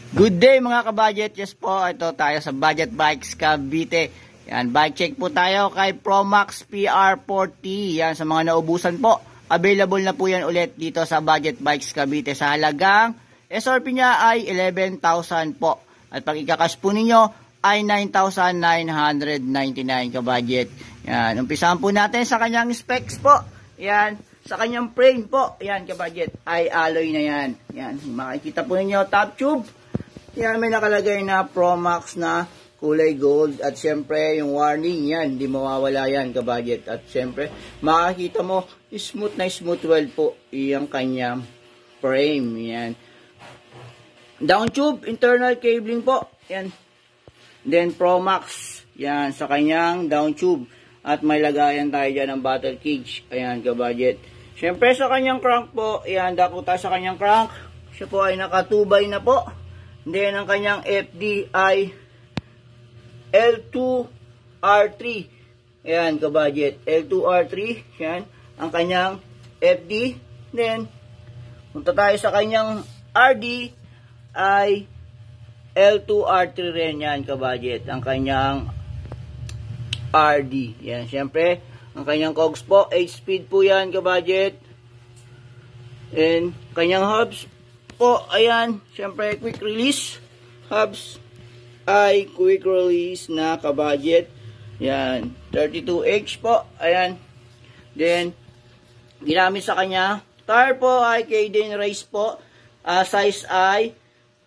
Good day mga kabudget. Yes po, ito tayo sa Budget Bikes Cavite. Yan, bike check po tayo kay Promax PR40. Yan, sa mga naubusan po. Available na po yan ulit dito sa Budget Bikes Cavite. Sa halagang SRP niya ay 11,000 po. At pag ikakas po ninyo ay 9,999 kabudget. Yan, umpisahan po natin sa kanyang specs po. Yan, sa kanyang frame po. Yan kabudget, ay alloy na yan. Yan, makikita po ninyo top tube. Yan, may nakalagay na Promax na kulay gold. At syempre, yung warning yan, hindi mawawala yan, kabudget. At syempre, makikita mo, smooth na smooth weld po yung kanyang frame. Yan. Down tube, internal cabling po. Yan. Then, Promax. Yan, sa kanyang down tube. At may lagayan tayo dyan ng battle cage. Ayan, kabudget. Syempre, sa kanyang crank po, yan, dako tayo sa kanyang crank. Siya po ay naka 2x na po. Then, ang kanyang FD ay L2R3. Ayan, kabudget. L2R3. Yan. Ang kanyang FD. Then, punta tayo sa kanyang RD ay L2R3 rin. Yan, kabudget. Ang kanyang RD. Yan, syempre, ang kanyang cogs po, 8-speed po yan, kabudget. And, kanyang hubs po, ayan, syempre, quick release. Hubs ay quick release na kabudget. Yan, 32H po, ayan. Then, ginamit sa kanya, tire po ay Kayden Race po. Size ay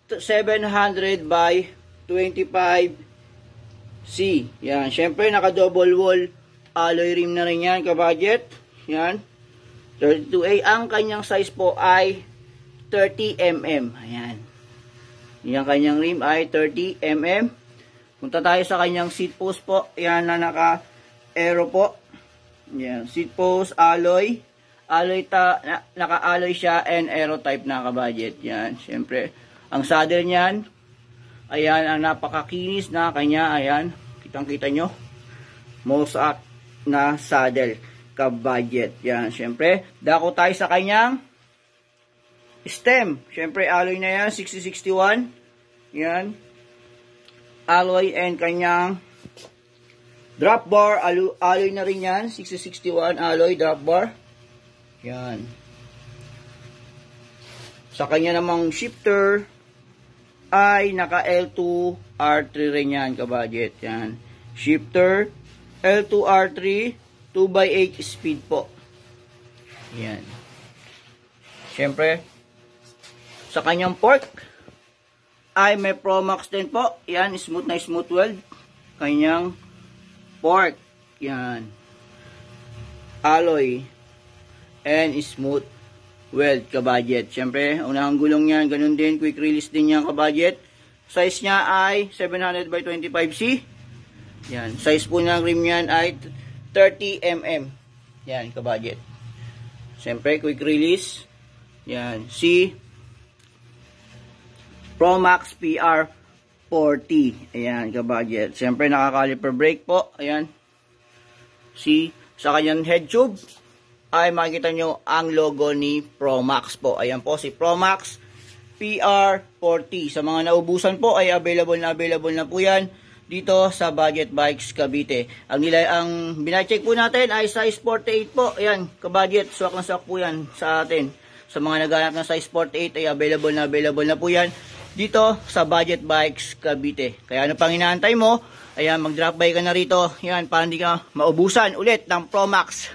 700 by 25C. Yan, syempre, naka-double wall alloy rim na rin yan, kabudget. Yan, 32A. Ang kanyang size po ay 30mm. Ayan. Yung kanyang rim ay 30mm. Punta tayo sa kanyang seat post po. Ayan na naka-aero po. Ayan. Seat post, alloy. Naka-alloy siya and aero type na kabudget. Yan. Siyempre, ang saddle niyan, ayan, ang napakakinis na kanya. Ayan. Kitang-kita nyo. Mosaic na saddle kabudget. Yan. Siyempre, dako tayo sa kanyang stem. Siyempre, alloy na yan. 6061. Yan. Alloy and kanyang drop bar. Alloy na rin yan. 6061 alloy drop bar. Yan. Sa kanya namang shifter ay naka L2R3 rin yan, kabudget. Yan. Shifter L2R3 2x8 speed po. Yan. Siyempre, sa kanyang fork ay may Promax din po. Yan, smooth na smooth weld. Kanyang fork. Yan. Alloy. And smooth weld, kabudget. Siyempre, unang gulong niyan, ganun din. Quick release din yan, kabudget. Size niya ay 700 by 25C. Yan. Size po ng rim niyan ay 30mm. Yan, kabudget. Siyempre, quick release. Yan. Si Promax PR40. Ayan, kabudget. Siyempre, naka-caliper brake po. Ayan. Sa kanyang head tube ay makikita nyo ang logo ni Promax po. Ayan po, si Promax PR40. Sa mga naubusan po ay available na po yan dito sa Budget Bikes Cavite. Ang binacheck po natin ay size 48 po. Ayan, kabudget. Swak na swak po yan sa atin. Sa mga naghanap ng size 48 ay available na po yan dito sa Budget Bikes Cavite. Kaya ano pang inaantay mo? Ayan, mag-drop by ka na rito. Ayan, para hindi ka maubusan ulit ng Promax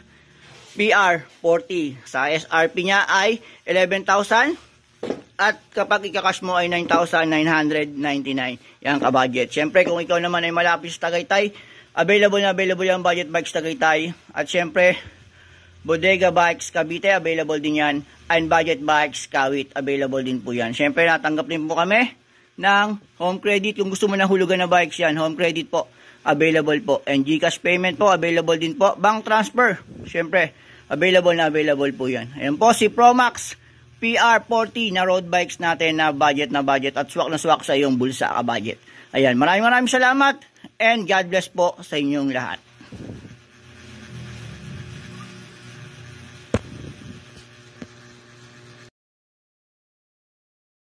PR40. Sa SRP niya ay 11,000. At kapag ikakash mo ay 9,999. Yan, kabudget. Siyempre, kung ikaw naman ay malapit sa Tagaytay, available yung Budget Bikes Tagaytay. At siyempre, Bodega Bikes Cavite, available din yan. And Budget Bikes Kawit, available din po yan. Siyempre, natanggap din po kami ng home credit. Kung gusto mo na hulugan na bikes yan, home credit po, available po. And GCash payment po, available din po. Bank transfer, siyempre, available po yan. Ayan po, si Promax PR40 na road bikes natin na budget at swak na swak sa iyong bulsa, ka-budget. Ayan, maraming salamat and God bless po sa inyong lahat.